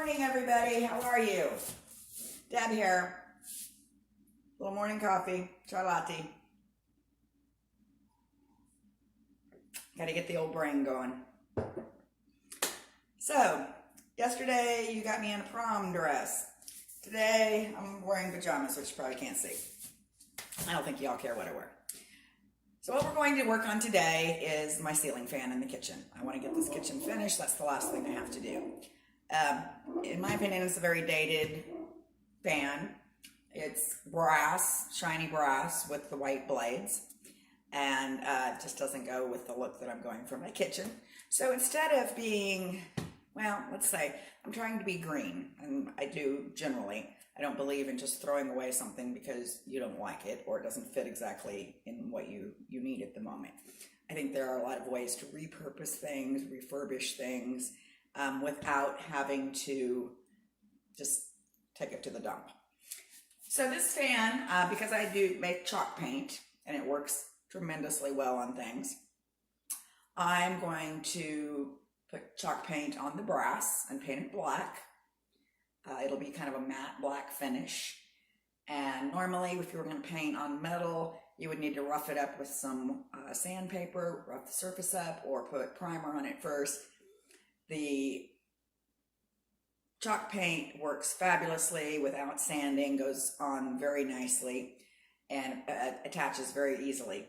morning, everybody. How are you? Deb here. Little morning coffee, chai latte. Got to get the old brain going. So, yesterday you got me in a prom dress. Today I'm wearing pajamas, which you probably can't see. I don't think y'all care what I wear. So what we're going to work on today is my ceiling fan in the kitchen. I want to get this kitchen finished. That's the last thing I have to do. In my opinion, it's a very dated fan. It's brass, shiny brass with the white blades, and it just doesn't go with the look that I'm going for my kitchen. So instead of being, well, let's say I'm trying to be green, and I do generally. I don't believe in just throwing away something because you don't like it or it doesn't fit exactly in what you need at the moment. I think there are a lot of ways to repurpose things, refurbish things, without having to just take it to the dump. So this fan, because I do make chalk paint and it works tremendously well on things, I'm going to put chalk paint on the brass and paint it black. It'll be kind of a matte black finish. And normally if you were going to paint on metal, you would need to rough it up with some sandpaper, rough the surface up, or put primer on it first. The chalk paint works fabulously without sanding, goes on very nicely, and attaches very easily.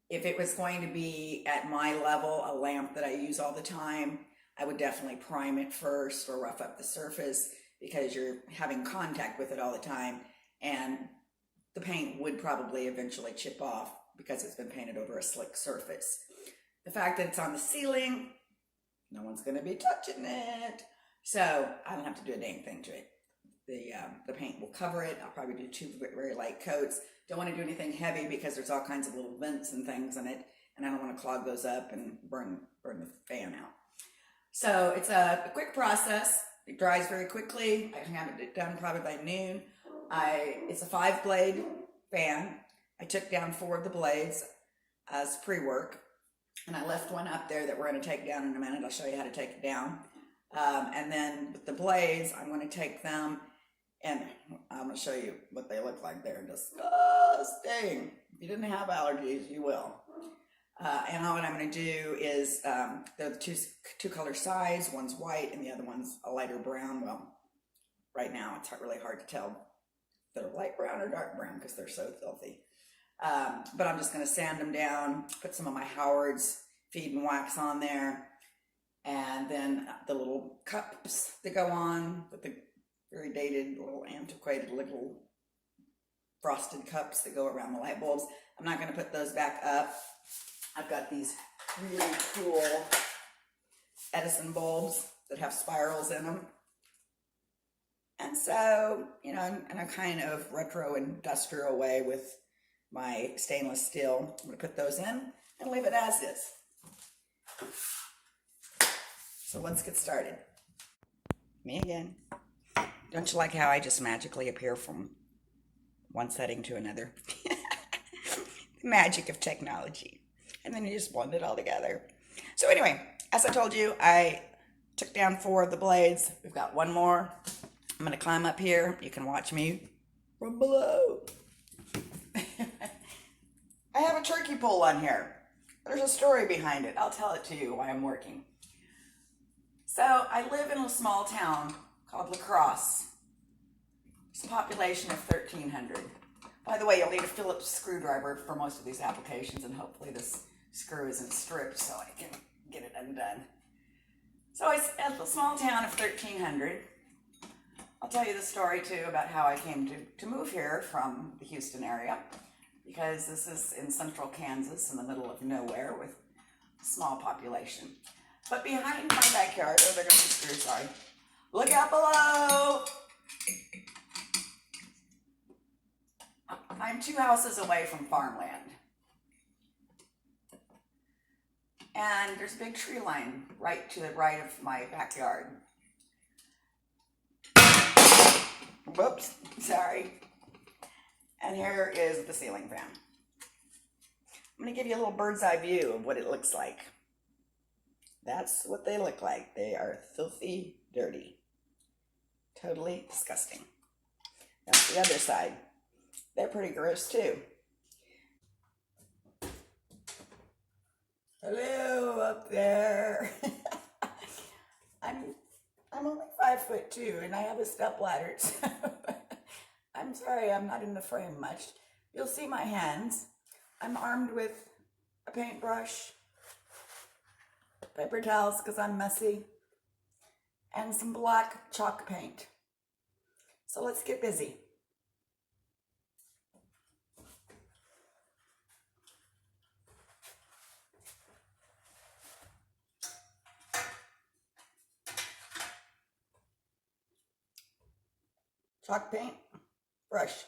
If it was going to be at my level, a lamp that I use all the time, I would definitely prime it first or rough up the surface because you're having contact with it all the time, and the paint would probably eventually chip off because it's been painted over a slick surface. The fact that it's on the ceiling, no one's going to be touching it, so I don't have to do a dang thing to it. The paint will cover it. I'll probably do 2 very light coats. Don't want to do anything heavy because there's all kinds of little vents and things in it, and I don't want to clog those up and burn the fan out. So it's a quick process. It dries very quickly. I have it done probably by noon. It's a 5-blade fan. I took down 4 of the blades as pre-work, and I left one up there that we're going to take down in a minute. I'll show you how to take it down. And then with the blades, I'm going to take them, and I'm going to show you what they look like. They're disgusting. If you didn't have allergies, you will. And what I'm going to do is, they're the two color sides. One's white and the other one's a lighter brown. Well, right now it's really hard to tell if they're light brown or dark brown because they're so filthy. But I'm just going to sand them down, put some of my Howard's feed and wax on there, and then the little cups that go on with the very dated, little antiquated little frosted cups that go around the light bulbs. I'm not going to put those back up. I've got these really cool Edison bulbs that have spirals in them. And so, you know, in a kind of retro industrial way with my stainless steel, I'm going to put those in and leave it as is. So let's get started. Me again. Don't you like how I just magically appear from one setting to another? The magic of technology. And then you just blend it all together. So anyway, as I told you, I took down 4 of the blades. We've got 1 more. I'm going to climb up here. You can watch me from below. I have a turkey pole on here. There's a story behind it. I'll tell it to you while I'm working. So I live in a small town called La Crosse. It's a population of 1,300. By the way, you'll need a Phillips screwdriver for most of these applications, and hopefully this screw isn't stripped so I can get it undone. So it's a small town of 1,300. I'll tell you the story too about how I came to move here from the Houston area, because this is in central Kansas in the middle of nowhere with a small population. But behind my backyard, oh, there goes the screw, sorry. Look out below! I'm 2 houses away from farmland. And there's a big tree line right to the right of my backyard. Whoops, sorry. And here is the ceiling fan. I'm going to give you a little bird's eye view of what it looks like. That's what they look like. They are filthy dirty. Totally disgusting. That's the other side. They're pretty gross too. Hello up there. I'm only 5'2" and I have a step ladder, so I'm sorry I'm not in the frame much. You'll see my hands. I'm armed with a paintbrush, paper towels because I'm messy, and some black chalk paint. So let's get busy. Chalk paint, brush.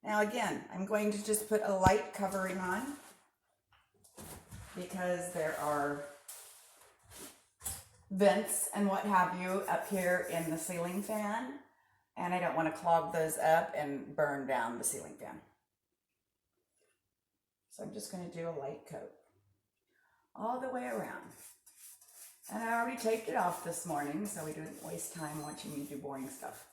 Now again, I'm going to just put a light covering on because there are vents and what have you up here in the ceiling fan, and I don't want to clog those up and burn down the ceiling fan. So I'm just going to do a light coat all the way around. And I already taped it off this morning so we didn't waste time watching me do boring stuff.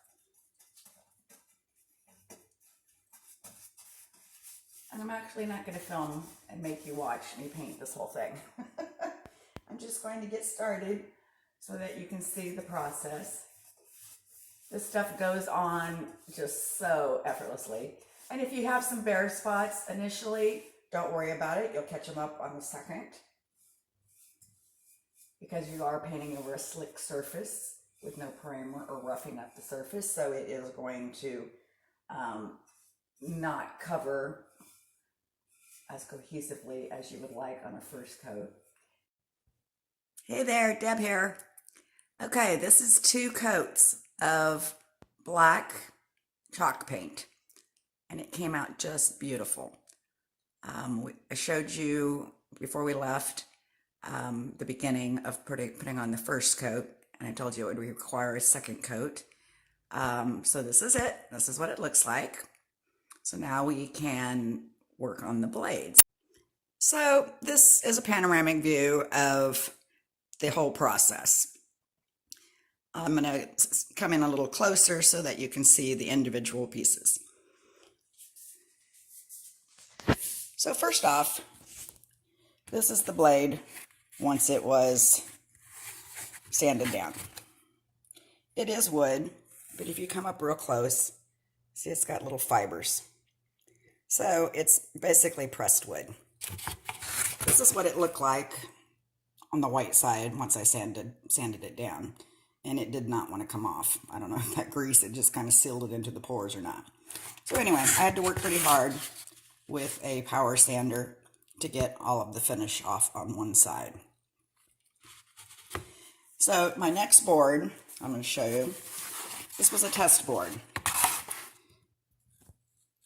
And I'm actually not going to film and make you watch me paint this whole thing. I'm just going to get started so that you can see the process. This stuff goes on just so effortlessly. And if you have some bare spots initially, don't worry about it. You'll catch them up on the second, because you are painting over a slick surface with no primer or roughing up the surface. So it is going to not cover as cohesively as you would like on a first coat. Hey there, Deb here. Okay, this is 2 coats of black chalk paint, and it came out just beautiful. I showed you before we left the beginning of putting on the first coat, and I told you it would require a second coat. So this is it. This is what it looks like. So now we can work on the blades. So this is a panoramic view of the whole process. I'm going to come in a little closer so that you can see the individual pieces. So first off, this is the blade once it was sanded down. It is wood, but if you come up real close, see it's got little fibers. So it's basically pressed wood. This is what it looked like on the white side once I sanded it down, and it did not want to come off. I don't know if that grease, it just kind of sealed it into the pores or not. So anyway, I had to work pretty hard with a power sander to get all of the finish off on one side. So my next board, I'm going to show you, this was a test board.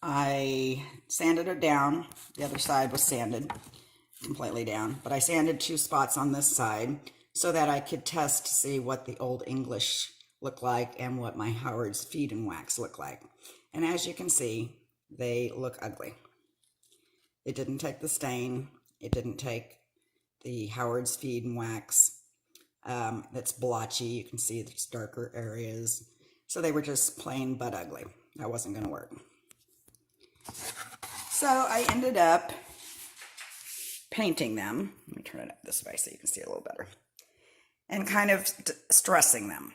I sanded it down. The other side was sanded completely down, but I sanded 2 spots on this side so that I could test to see what the Old English looked like and what my Howard's feed and wax look like. And as you can see, they look ugly. It didn't take the stain. It didn't take the Howard's feed and wax. That's blotchy. You can see there's darker areas. So they were just plain but ugly. That wasn't going to work. So I ended up painting them. Let me turn it up this way so you can see it a little better. And kind of stressing them.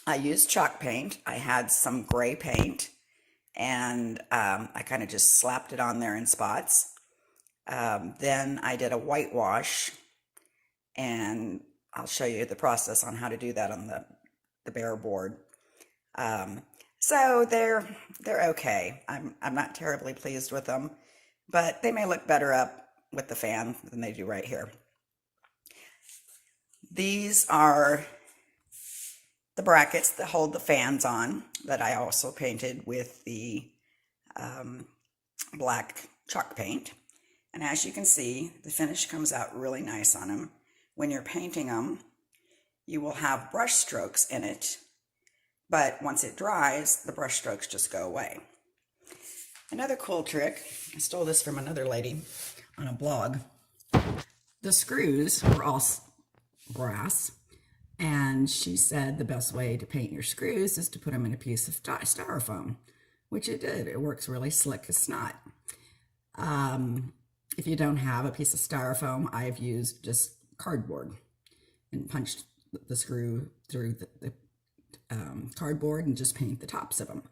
I used chalk paint. I had some gray paint, and I kind of just slapped it on there in spots. Then I did a whitewash, and I'll show you the process on how to do that on the bare board. So they're okay. I'm not terribly pleased with them, but they may look better up with the fan than they do right here. These are the brackets that hold the fans on that I also painted with the black chalk paint. And as you can see, the finish comes out really nice on them. When you're painting them, you will have brush strokes in it, but once it dries, the brush strokes just go away. Another cool trick, I stole this from another lady on a blog. The screws were all brass. And she said the best way to paint your screws is to put them in a piece of styrofoam, which it did. It works really slick as snot. If you don't have a piece of styrofoam, I've used just cardboard and punched the screw through the cardboard and just paint the tops of them.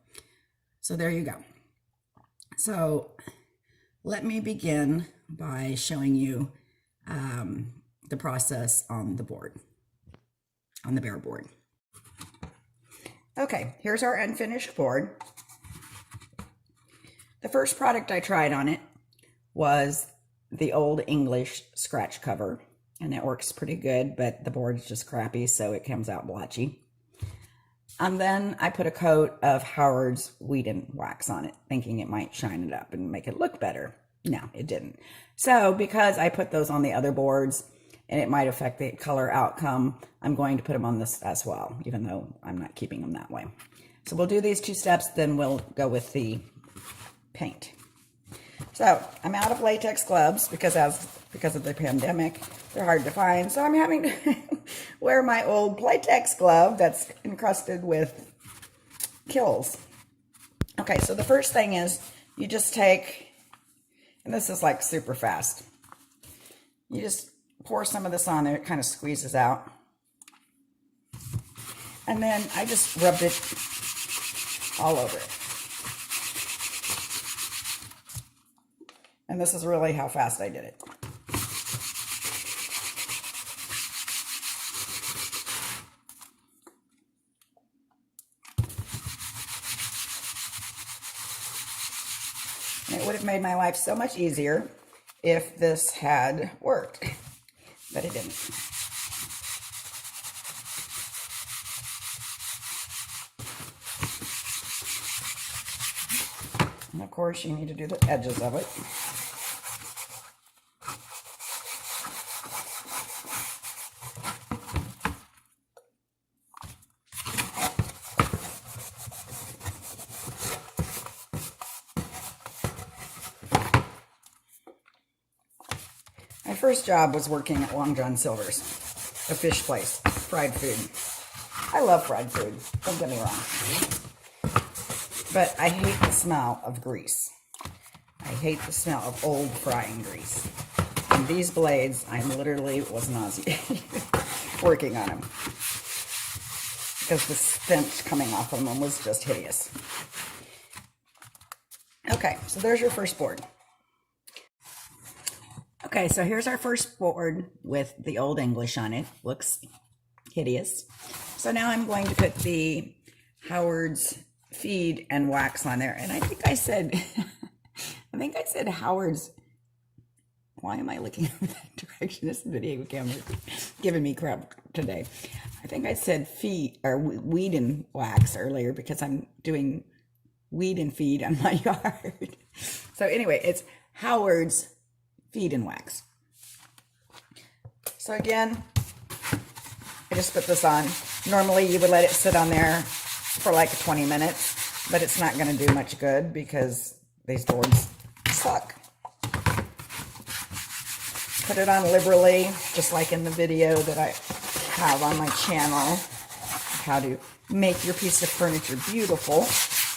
So there you go. So let me begin by showing you the process on the board, on the bare board. Okay, here's our unfinished board. The first product I tried on it was the Old English scratch cover, and it works pretty good, but the board's just crappy, so it comes out blotchy. And then I put a coat of Howard's Whedon wax on it, thinking it might shine it up and make it look better. No, it didn't. So because I put those on the other boards and it might affect the color outcome, I'm going to put them on this as well, even though I'm not keeping them that way. So we'll do these 2 steps, then we'll go with the paint. So I'm out of latex gloves because of the pandemic, they're hard to find. So I'm having to wear my old latex glove that's encrusted with kills. Okay, so the first thing is you just take, and this is like super fast, you just pour some of this on there. It kind of squeezes out. And then I just rubbed it all over it. And this is really how fast I did it. And it would have made my life so much easier if this had worked, but it didn't. And of course, you need to do the edges of it. My first job was working at Long John Silver's, a fish place, fried food. I love fried food, don't get me wrong. But I hate the smell of grease. I hate the smell of old frying grease. And these blades, I literally was nauseated working on them, because the stench coming off of them was just hideous. Okay, so there's your first board. Okay, so here's our first board with the Old English on it. Looks hideous. So now I'm going to put the Howard's feed and wax on there. And I think I said, Howard's, why am I looking in that direction? This video camera giving me crap today. I think I said feed or weed and wax earlier because I'm doing weed and feed on my yard. So anyway, it's Howard's feed and wax. So again, I just put this on. Normally you would let it sit on there for like 20 minutes, but it's not going to do much good because these boards suck. Put it on liberally, just like in the video that I have on my channel, how to make your piece of furniture beautiful,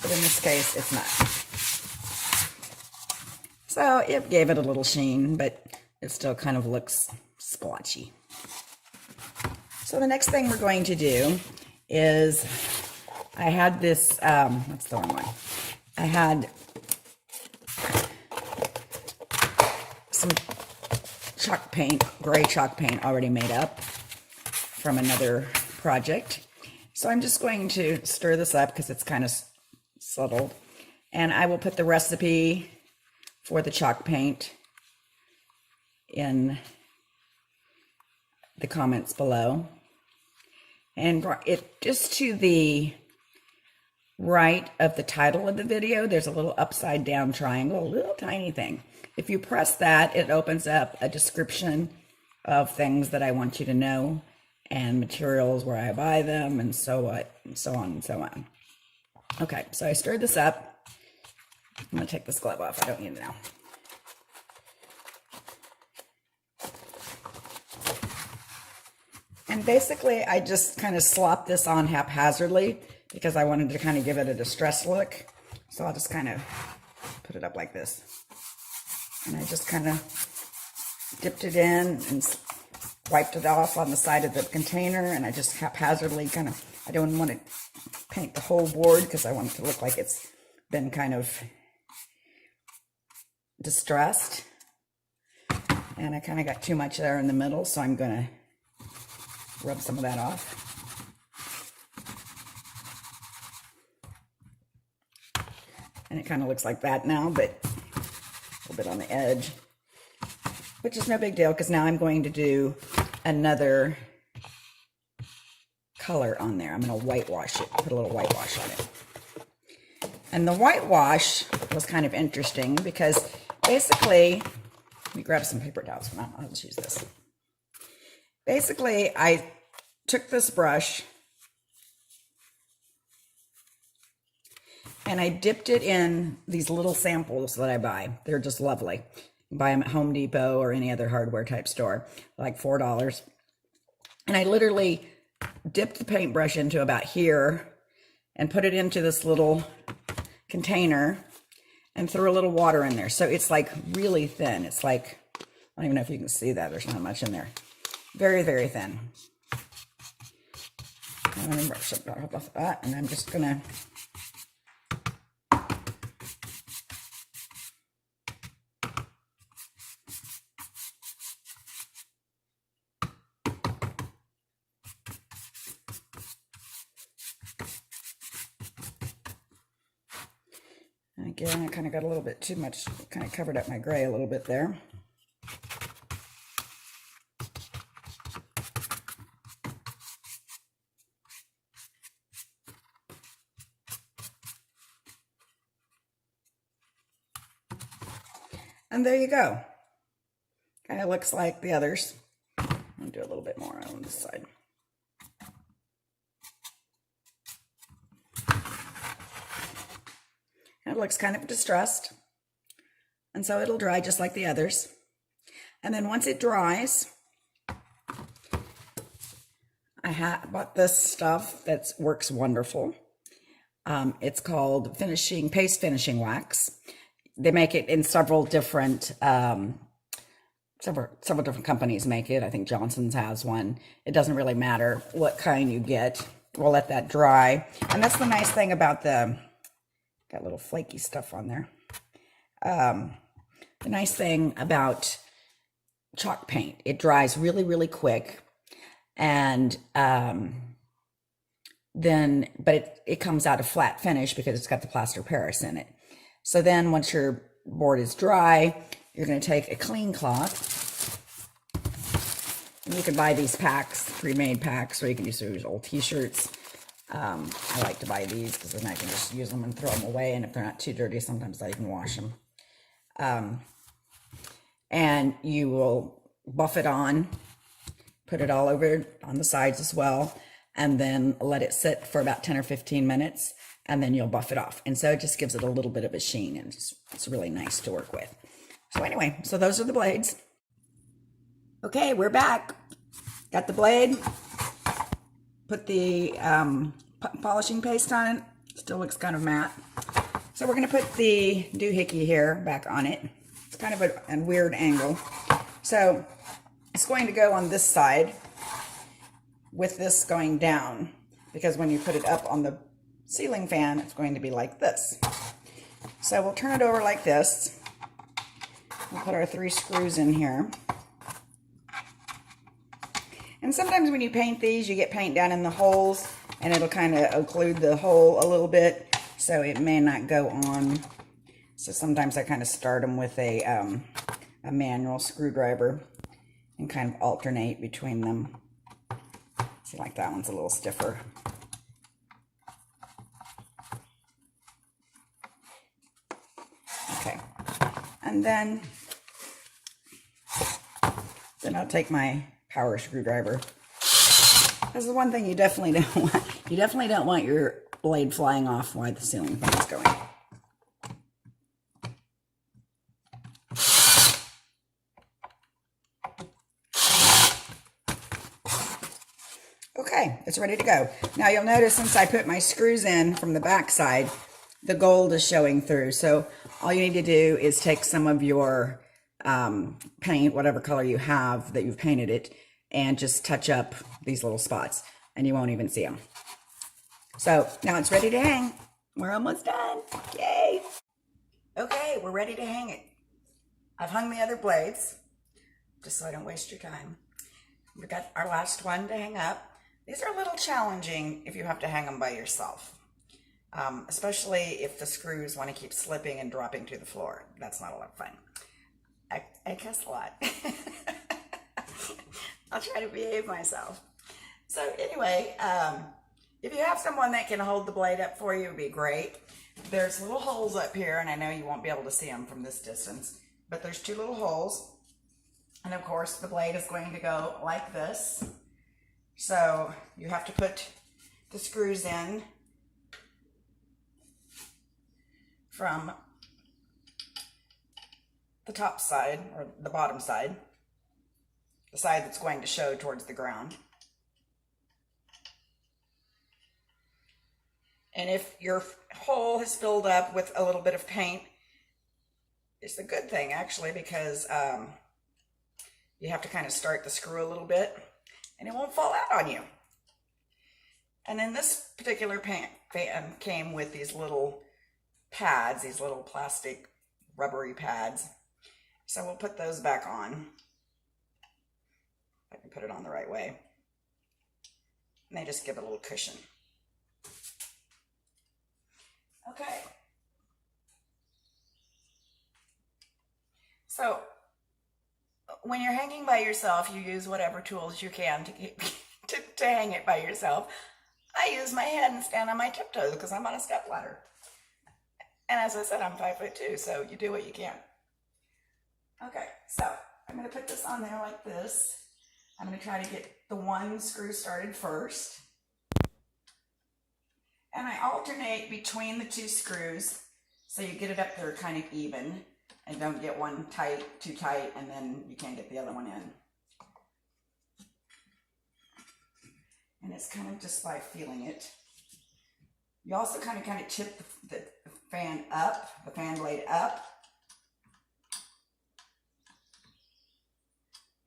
but in this case, it's not. So it gave it a little sheen, but it still kind of looks splotchy. So the next thing we're going to do is, I had this, that's the wrong one. I had some chalk paint, gray chalk paint already made up from another project. So I'm just going to stir this up because it's kind of settled. And I will put the recipe for the chalk paint in the comments below. And it just to the right of the title of the video, there's a little upside down triangle, a little tiny thing. If you press that, it opens up a description of things that I want you to know and materials where I buy them and so what, and so on and so on. Okay, so I stirred this up. I'm gonna take this glove off, I don't need it now. And basically, I just kind of slopped this on haphazardly because I wanted to kind of give it a distressed look. So I'll just kind of put it up like this. And I just kind of dipped it in and wiped it off on the side of the container. And I just haphazardly kind of, I don't want to paint the whole board because I want it to look like it's been kind of distressed. And I kind of got too much there in the middle, so I'm going to rub some of that off. And it kind of looks like that now, but a little bit on the edge, which is no big deal because now I'm going to do another color on there. I'm going to whitewash it, put a little whitewash on it. And the whitewash was kind of interesting because basically, let me grab some paper towels. I'll just use this. Basically, I took this brush and I dipped it in these little samples that I buy. They're just lovely. You can buy them at Home Depot or any other hardware type store, like $4. And I literally dipped the paintbrush into about here and put it into this little container and threw a little water in there. So it's like really thin. It's like, I don't even know if you can see that. There's not much in there. Very, very thin. I'm going to brush it off that, and I'm just going to again, I kind of got a little bit too much, kind of covered up my gray a little bit there. And there you go. Kind of looks like the others. I'll do a little bit more on this side. It looks kind of distressed. And so it'll dry just like the others. And then once it dries, I bought this stuff that works wonderful. It's called paste finishing wax. They make it in several different several different companies make it. I think Johnson's has one. It doesn't really matter what kind you get. We'll let that dry. And that's the nice thing about got little flaky stuff on there. The nice thing about chalk paint, it dries really, really quick. And but it comes out a flat finish because it's got the plaster Paris in it. So then once your board is dry, you're going to take a clean cloth. And you can buy these packs, pre-made packs, or you can use old t-shirts. I like to buy these because then I can just use them and throw them away. And if they're not too dirty, sometimes I can wash them. And you will buff it on, put it all over on the sides as well, and then let it sit for about 10 or 15 minutes, and then you'll buff it off. And so it just gives it a little bit of a sheen, and it's really nice to work with. So anyway, so those are the blades. Okay, we're back. Got the blade, put the polishing paste on it. Still looks kind of matte. So we're going to put the doohickey here back on it. It's kind of a weird angle. So it's going to go on this side with this going down, because when you put it up on the ceiling fan, it's going to be like this. So we'll turn it over like this. We'll put our 3 screws in here. And sometimes when you paint these, you get paint down in the holes, and it'll kind of occlude the hole a little bit, so it may not go on. So sometimes I kind of start them with a manual screwdriver and kind of alternate between them. See, like that one's a little stiffer. Okay, and then I'll take my power screwdriver. This is one thing you definitely don't want. You definitely don't want your blade flying off while the ceiling fan is going. Okay, it's ready to go. Now you'll notice since I put my screws in from the back side, the gold is showing through. So all you need to do is take some of your paint, whatever color you have that you've painted it, and just touch up these little spots and you won't even see them. So now it's ready to hang. We're almost done. Yay. Okay, we're ready to hang it. I've hung the other blades just so I don't waste your time. We've got our last one to hang up. These are a little challenging if you have to hang them by yourself, especially if the screws want to keep slipping and dropping to the floor. That's not a lot of fun. I cuss a lot. I'll try to behave myself. So anyway, if you have someone that can hold the blade up for you, it would be great. There's little holes up here, and I know you won't be able to see them from this distance, but there's 2 little holes. And of course, the blade is going to go like this. So you have to put the screws in from the top side or the bottom side, the side that's going to show towards the ground. And if your hole has filled up with a little bit of paint, it's a good thing actually, because you have to kind of start the screw a little bit and it won't fall out on you. And then this particular fan came with these little pads, these little plastic rubbery pads. So we'll put those back on. If I can put it on the right way. And they just give it a little cushion. Okay. So when you're hanging by yourself, you use whatever tools you can to hang it by yourself. I use my head and stand on my tiptoes because I'm on a step ladder. And as I said, I'm 5'2", so you do what you can. Okay, so I'm going to put this on there like this. I'm going to try to get the one screw started first. And I alternate between the 2 screws so you get it up there kind of even and don't get one too tight, and then you can't get the other one in. And it's kind of just by feeling it. You also kind of tip the fan up, the fan blade up.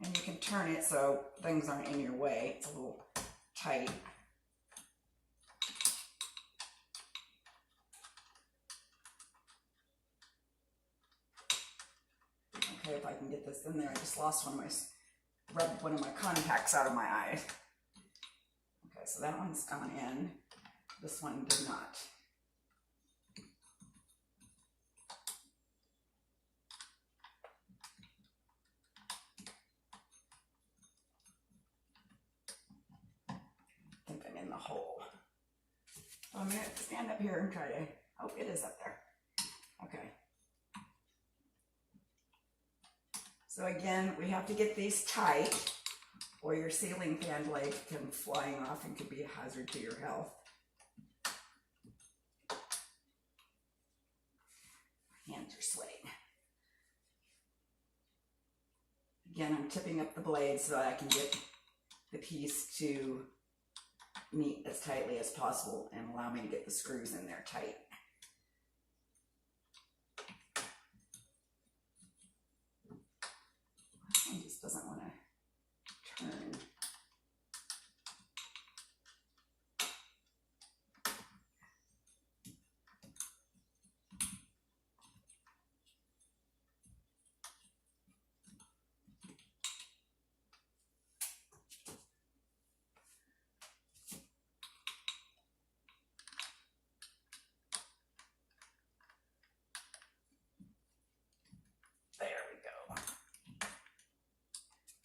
And you can turn it so things aren't in your way. It's a little tight. Okay, if I can get this in there. I just lost rubbed one of my contacts out of my eye. Okay, so that one's gone in. This one did not. I think I'm in the hole. So I'm going to stand up here and try to, oh, it is up there. Okay. So again, we have to get these tight or your ceiling fan blade can come flying off and could be a hazard to your health. My hands are sweating. Again, I'm tipping up the blade so that I can get the piece to meet as tightly as possible and allow me to get the screws in there tight. This one just doesn't want to turn.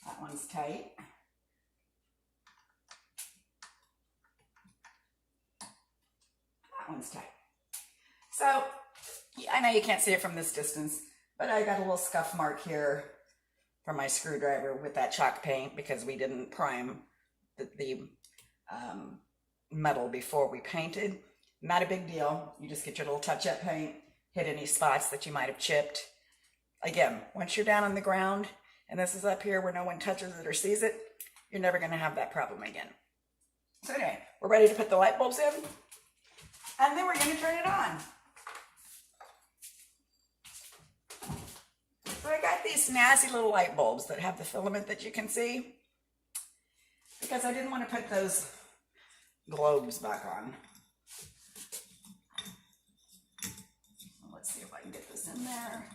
That one's tight. That one's tight. So, I know you can't see it from this distance, but I got a little scuff mark here from my screwdriver with that chalk paint because we didn't prime the metal before we painted. Not a big deal. You just get your little touch-up paint, hit any spots that you might have chipped. Again, once you're down on the ground, and this is up here where no one touches it or sees it, you're never going to have that problem again. So anyway, we're ready to put the light bulbs in, and then we're going to turn it on. So I got these snazzy little light bulbs that have the filament that you can see, because I didn't want to put those globes back on. Let's see if I can get this in there.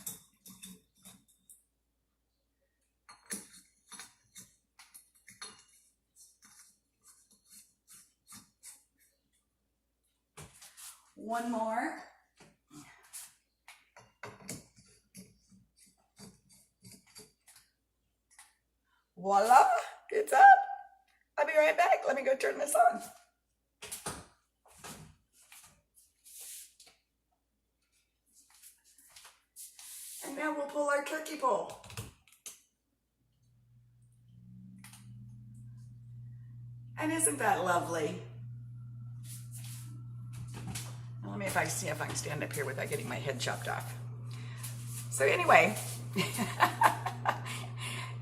One more. Voila, it's up. I'll be right back. Let me go turn this on. And now we'll pull our turkey pole. And isn't that lovely? Now let me see if I can stand up here without getting my head chopped off. So anyway,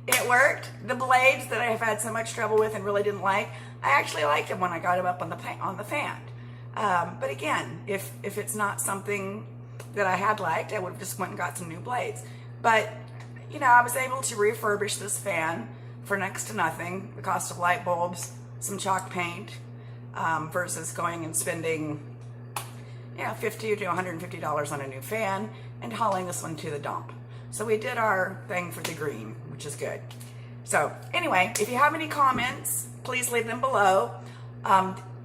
it worked. The blades that I have had so much trouble with and really didn't like, I actually liked them when I got them up on the fan. But again, if it's not something that I had liked, I would have just went and got some new blades. But you know, I was able to refurbish this fan for next to nothing, the cost of light bulbs, some chalk paint, versus going and spending, you know, $50 to $150 on a new fan and hauling this one to the dump. So we did our thing for the green, which is good. So anyway, if you have any comments, please leave them below.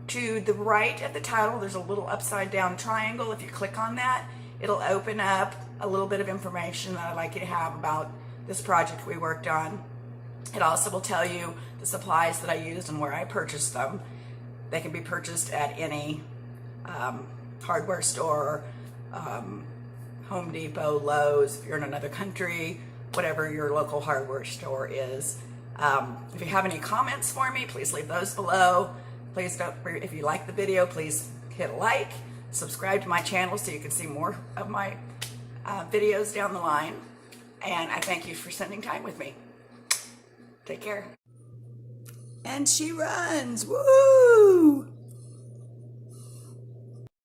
To the right of the title, there's a little upside down triangle. If you click on that, it'll open up a little bit of information that I'd like you to have about this project we worked on. It also will tell you the supplies that I used and where I purchased them. They can be purchased at any hardware store, Home Depot, Lowe's, if you're in another country, whatever your local hardware store is. If you have any comments for me, please leave those below. Please don't, if you like the video, please hit a like, subscribe to my channel so you can see more of my videos down the line. And I thank you for spending time with me. Take care. And she runs, woo!